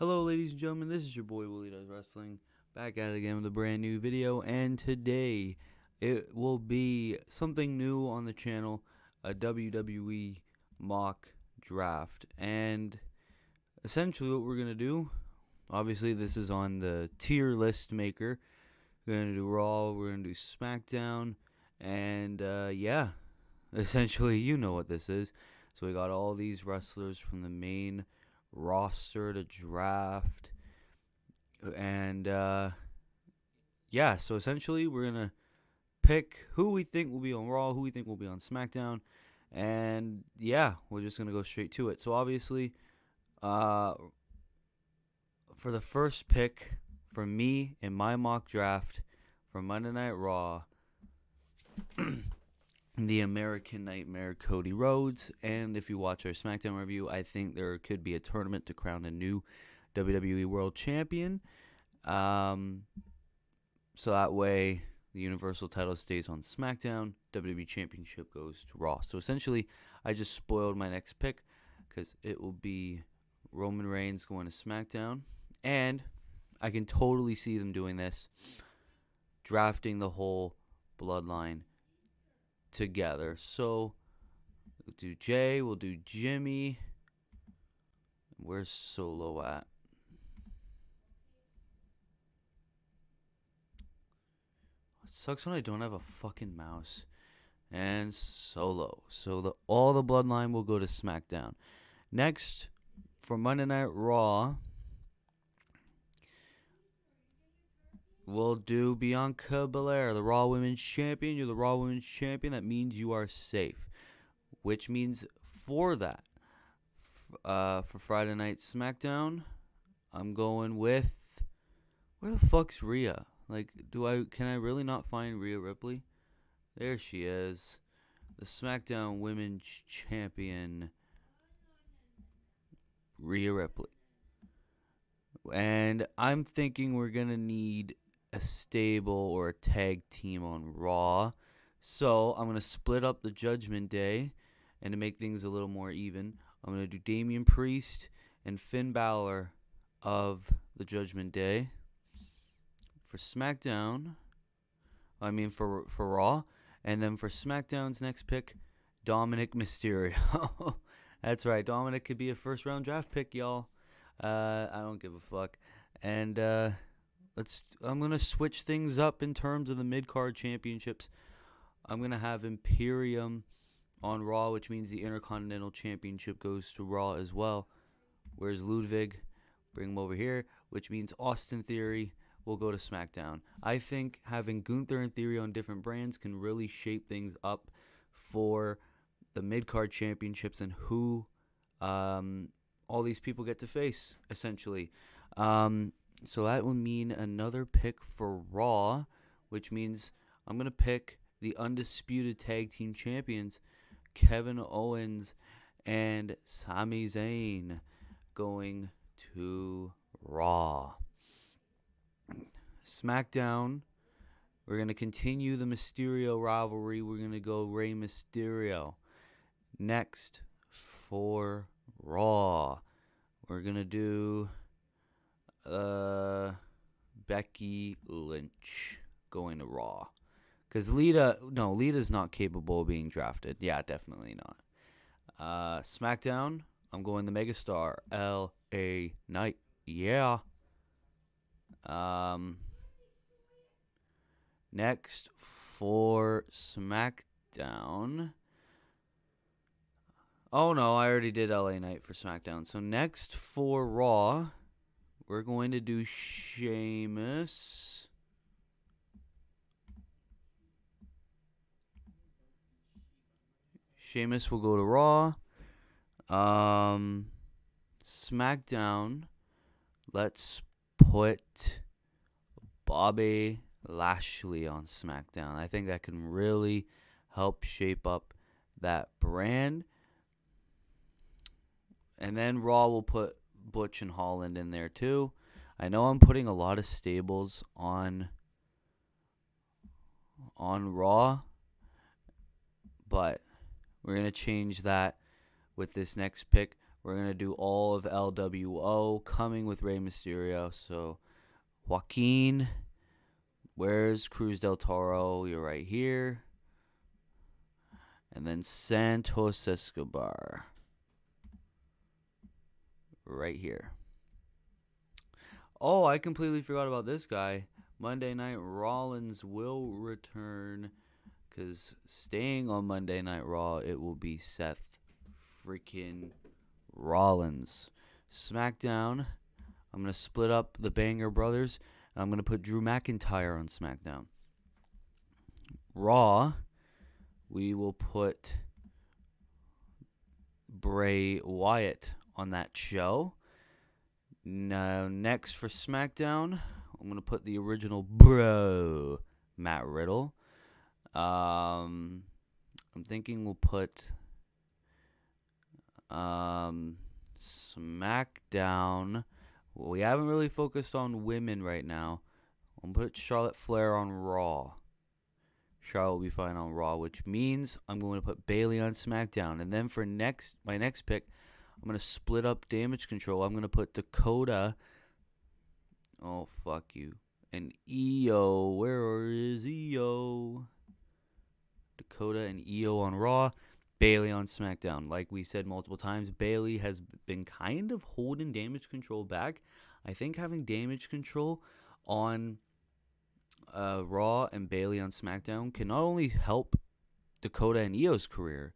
Hello, ladies and gentlemen. This is your boy Willie Does Wrestling, back at it again with a brand new video. And today, it will be something new on the channel, a WWE Mock Draft. And essentially, what we're gonna do, obviously, this is on the tier list maker. We're gonna do Raw, we're gonna do SmackDown, and yeah, essentially, you know what this is. So we got all these wrestlers from the main roster to draft, and yeah, so essentially we're gonna pick who we think will be on Raw, who we think will be on SmackDown, and yeah, we're just gonna go straight to it. So obviously, for the first pick for me in my mock draft for Monday Night Raw, the American Nightmare Cody Rhodes. And if you watch our SmackDown review, I think there could be a tournament to crown a new WWE World Champion. So that way the Universal title stays on SmackDown, WWE Championship goes to Raw. So essentially, I just spoiled my next pick because it will be Roman Reigns going to SmackDown. And I can totally see them doing this, drafting the whole bloodline together. So we'll do Jay, we'll do Jimmy. Where's Solo at? It sucks when I don't have a fucking mouse. And Solo. So all the bloodline will go to SmackDown. Next, for Monday Night Raw, we'll do Bianca Belair, the Raw Women's Champion. You're the Raw Women's Champion. That means you are safe. Which means for that, for Friday Night SmackDown, I'm going with, where the fuck's Rhea? Like, can I really not find Rhea Ripley? There she is. The SmackDown Women's Champion, Rhea Ripley. And I'm thinking we're going to need a stable or a tag team on Raw. So I'm going to split up the Judgment Day. And to make things a little more even, I'm going to do Damian Priest and Finn Balor of the Judgment Day. For SmackDown, for Raw. And then for SmackDown's next pick, Dominic Mysterio. That's right, Dominic could be a first round draft pick, y'all. I don't give a fuck. And I'm going to switch things up in terms of the mid-card championships. I'm going to have Imperium on Raw, which means the Intercontinental Championship goes to Raw as well. Where's Ludwig? Bring him over here, which means Austin Theory will go to SmackDown. I think having Gunther and Theory on different brands can really shape things up for the mid-card championships and who all these people get to face, essentially. So that would mean another pick for Raw, which means I'm going to pick the undisputed tag team champions, Kevin Owens and Sami Zayn, going to Raw. SmackDown, we're going to continue the Mysterio rivalry. We're going to go Rey Mysterio. Next, for Raw, we're going to do Becky Lynch going to Raw. Because Lita's not capable of being drafted. Yeah, definitely not. SmackDown, I'm going the Megastar, L.A. Knight. Yeah. Next for SmackDown. Oh no, I already did LA Knight for SmackDown. So next for Raw, we're going to do Sheamus. Sheamus will go to Raw. SmackDown, let's put Bobby Lashley on SmackDown. I think that can really help shape up that brand. And then Raw will put Butch and Holland in there too. I know I'm putting a lot of stables on Raw, but we're going to change that with this next pick. We're going to do all of LWO coming with Rey Mysterio. So, Joaquin, where's Cruz del Toro? You're right here. And then Santos Escobar. Right here. Oh, I completely forgot about this guy. Monday Night Rollins will return. Because staying on Monday Night Raw, it will be Seth freaking Rollins. SmackDown, I'm going to split up the Banger Brothers. And I'm going to put Drew McIntyre on SmackDown. Raw, we will put Bray Wyatt on that show. Now, next for SmackDown, I'm going to put the original bro, Matt Riddle. I'm thinking we'll put SmackDown. Well, we haven't really focused on women right now. I'll put Charlotte Flair on Raw. Charlotte will be fine on Raw, which means I'm going to put Bayley on SmackDown. And then for my next pick, I'm going to split up Damage Control. I'm going to put Dakota. Oh, fuck you. And Io. Where is Io? Dakota and Io on Raw. Bayley on SmackDown. Like we said multiple times, Bayley has been kind of holding Damage Control back. I think having Damage Control on Raw and Bayley on SmackDown can not only help Dakota and Io's career,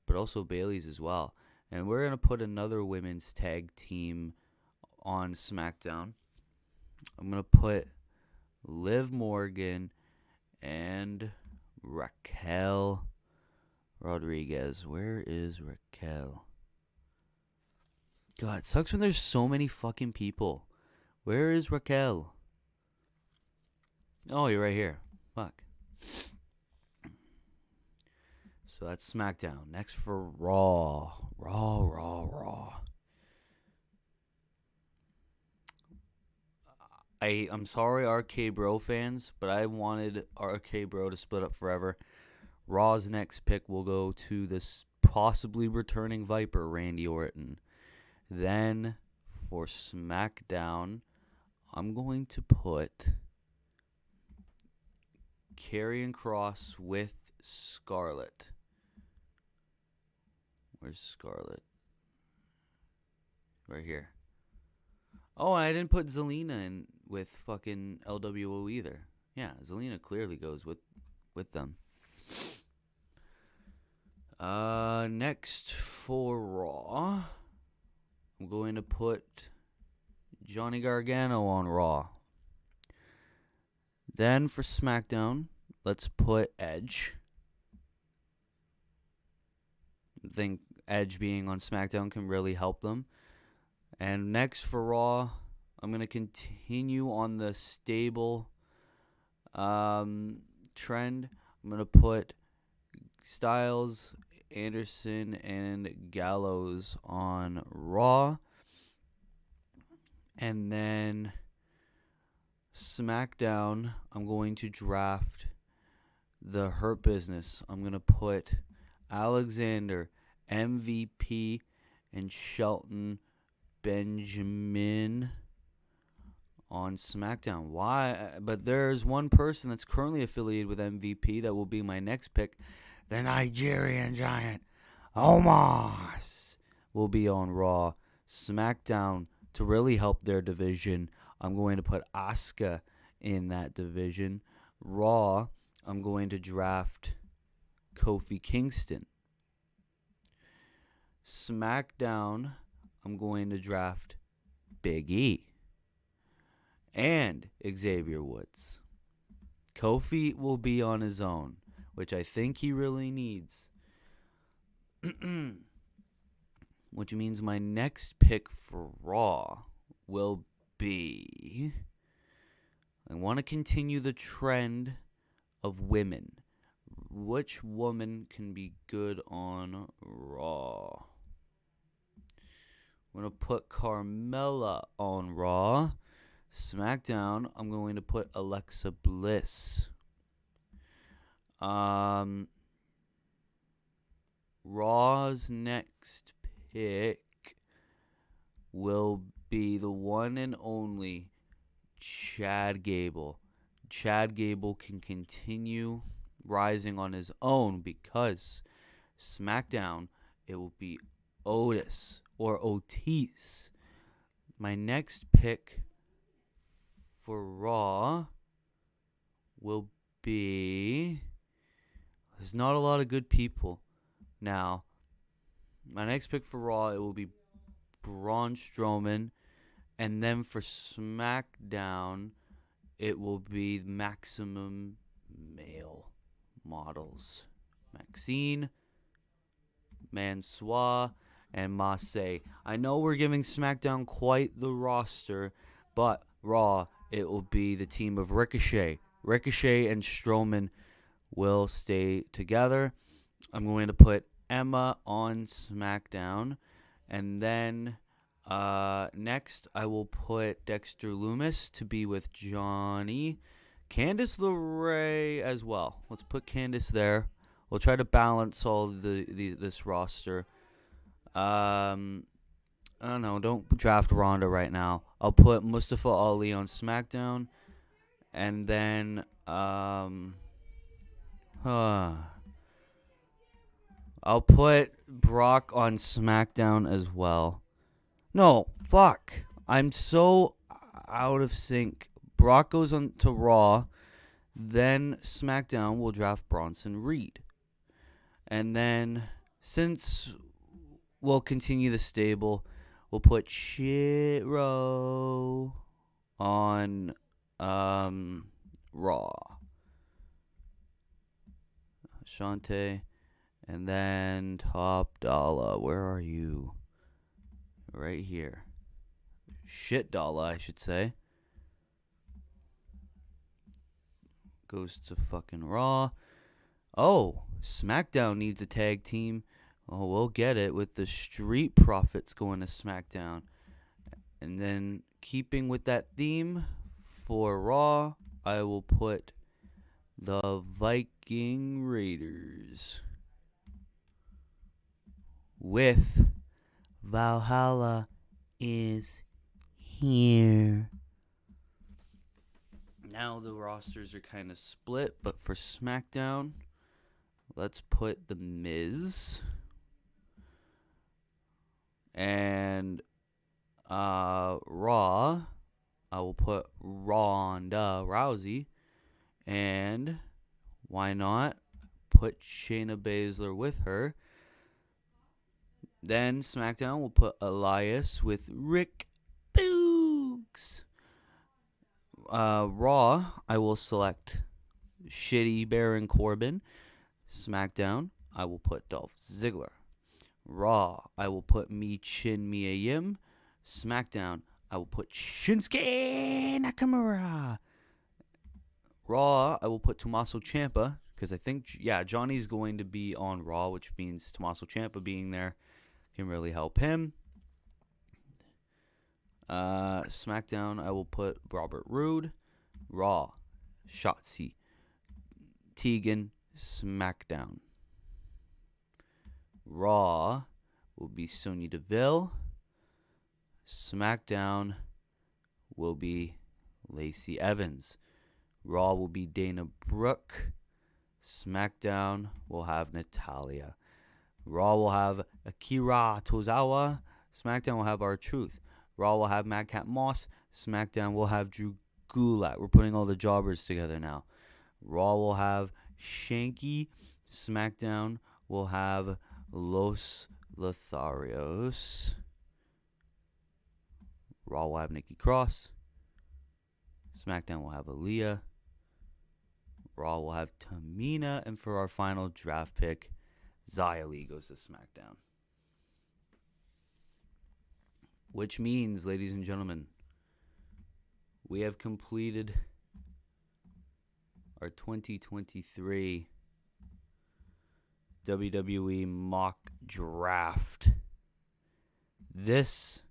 but also Bayley's as well. And we're going to put another women's tag team on SmackDown. I'm going to put Liv Morgan and Raquel Rodriguez. Where is Raquel? God, it sucks when there's so many fucking people. Where is Raquel? Oh, you're right here. Fuck. So that's SmackDown. Next for Raw. Raw. I'm sorry, RK Bro fans, but I wanted RK Bro to split up forever. Raw's next pick will go to this possibly returning Viper, Randy Orton. Then for SmackDown, I'm going to put Karrion Kross with Scarlett. Where's Scarlett? Right here. Oh, and I didn't put Zelina in with fucking LWO either. Yeah, Zelina clearly goes with them. Next for Raw, I'm going to put Johnny Gargano on Raw. Then for SmackDown, let's put Edge. I think Edge being on SmackDown can really help them. And next for Raw, I'm going to continue on the stable trend. I'm going to put Styles, Anderson, and Gallows on Raw. And then SmackDown, I'm going to draft the Hurt Business. I'm going to put Alexander, MVP, and Shelton Benjamin on SmackDown. Why? But there's one person that's currently affiliated with MVP that will be my next pick. The Nigerian Giant, Omos, will be on Raw. SmackDown, to really help their division, I'm going to put Asuka in that division. Raw, I'm going to draft Kofi Kingston. SmackDown, I'm going to draft Big E and Xavier Woods. Kofi will be on his own, which I think he really needs. Which means my next pick for Raw will be... I want to continue the trend of women. Which woman can be good on Raw? I'm going to put Carmella on Raw. SmackDown, I'm going to put Alexa Bliss. Raw's next pick, will be the one and only Chad Gable. Chad Gable can continue rising on his own because SmackDown, it will be Otis or Otis. My next pick for Raw will be... There's not a lot of good people. Now, my next pick for Raw, it will be Braun Strowman. And then for SmackDown, it will be Maximum Male Models. Maxine, Mansoor, and Massey. I know we're giving SmackDown quite the roster, but Raw, it will be the team of Ricochet. Ricochet and Strowman will stay together. I'm going to put Emma on SmackDown. And then next, I will put Dexter Lumis to be with Johnny. Candice LeRae as well. Let's put Candice there. We'll try to balance all this roster. I don't know. Don't draft Ronda right now. I'll put Mustafa Ali on SmackDown. And then I'll put Brock on SmackDown as well. No, fuck. I'm so out of sync. Brock goes on to Raw. Then SmackDown will draft Bronson Reed. And then, since we'll continue the stable, we'll put Shiro on Raw. Shantae. And then Top Dollar. Where are you? Right here. Shit Dollar, I should say. Goes to fucking Raw. Oh, SmackDown needs a tag team. Oh, we'll get it with the Street Profits going to SmackDown. And then, keeping with that theme, for Raw, I will put the Viking Raiders with Valhalla is here. Now the rosters are kind of split, but for SmackDown, let's put The Miz and Raw. I will put Ronda Rousey, and why not put Shayna Baszler with her. Then SmackDown will put Elias with Rick Boogs. Raw, I will select Shitty Baron Corbin. SmackDown, I will put Dolph Ziggler. Raw, I will put Michin Mia Yim. SmackDown, I will put Shinsuke Nakamura. Raw, I will put Tommaso Ciampa, because I think, Johnny's going to be on Raw, which means Tommaso Ciampa being there can really help him. SmackDown, I will put Robert Roode. Raw, Shotzi, Tegan. SmackDown, Raw will be Sonya Deville. SmackDown will be Lacey Evans. Raw will be Dana Brooke. SmackDown will have Natalya. Raw will have Akira Tozawa. SmackDown will have R-Truth. Raw will have Madcap Moss. SmackDown will have Drew Gulak. We're putting all the jobbers together now. Raw will have Shanky. SmackDown will have Los Lotharios. Raw will have Nikki Cross. SmackDown will have Aaliyah. Raw will have Tamina. And for our final draft pick, Xia Li goes to SmackDown. Which means, ladies and gentlemen, we have completed our 2023 WWE Mock Draft. This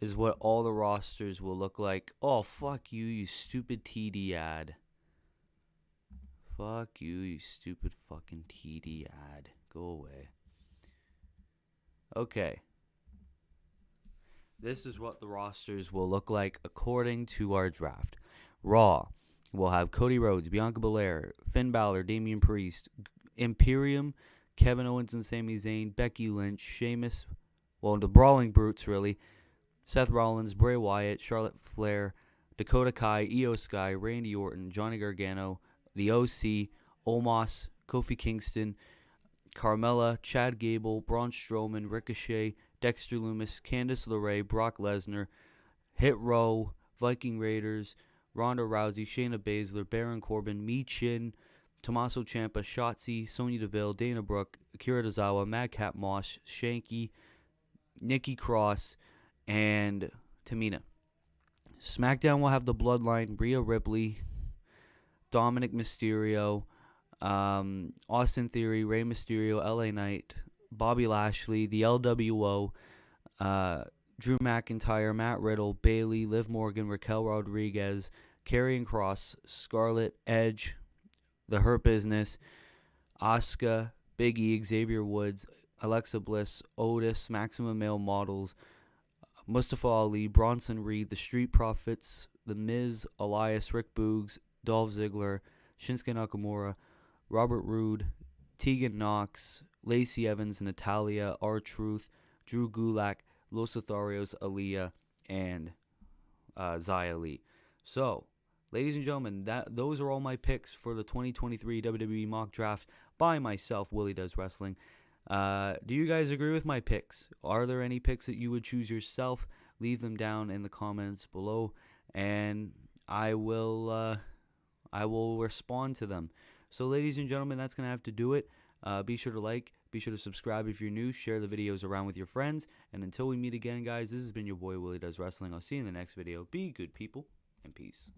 is what all the rosters will look like. Oh, fuck you, you stupid TD ad. Fuck you, you stupid fucking TD ad. Go away. Okay. this is what the rosters will look like according to our draft. Raw will have Cody Rhodes, Bianca Belair, Finn Balor, Damian Priest, Imperium, Kevin Owens and Sami Zayn, Becky Lynch, Sheamus, well, the Brawling Brutes, really, Seth Rollins, Bray Wyatt, Charlotte Flair, Dakota Kai, Io Sky, Randy Orton, Johnny Gargano, The OC, Omos, Kofi Kingston, Carmella, Chad Gable, Braun Strowman, Ricochet, Dexter Lumis, Candice LeRae, Brock Lesnar, Hit Row, Viking Raiders, Ronda Rousey, Shayna Baszler, Baron Corbin, Michin, Tommaso Ciampa, Shotzi, Sonya Deville, Dana Brooke, Akira Tozawa, Madcap Moss, Shanky, Nikki Cross, and Tamina. SmackDown will have the Bloodline, Rhea Ripley, Dominic Mysterio, Austin Theory, Rey Mysterio, LA Knight, Bobby Lashley, the LWO, Drew McIntyre, Matt Riddle, Bayley, Liv Morgan, Raquel Rodriguez, Karrion Kross, Scarlett, Edge, The Hurt Business, Asuka, Big E, Xavier Woods, Alexa Bliss, Otis, Maximum Male Models, Mustafa Ali, Bronson Reed, The Street Profits, The Miz, Elias, Rick Boogs, Dolph Ziggler, Shinsuke Nakamura, Robert Roode, Tegan Knox, Lacey Evans, Natalia, R-Truth, Drew Gulak, Los Lotharios, Aaliyah, and Xia Li. So, ladies and gentlemen, those are all my picks for the 2023 WWE Mock Draft by myself, Willie Does Wrestling. Do you guys agree with my picks? Are there any picks that you would choose yourself? Leave them down in the comments below, and I will respond to them. So, ladies and gentlemen, that's going to have to do it. Be sure to like, be sure to subscribe if you're new, share the videos around with your friends, and until we meet again, guys, this has been your boy Willie Does Wrestling. I'll see you in the next video. Be good, people, and peace.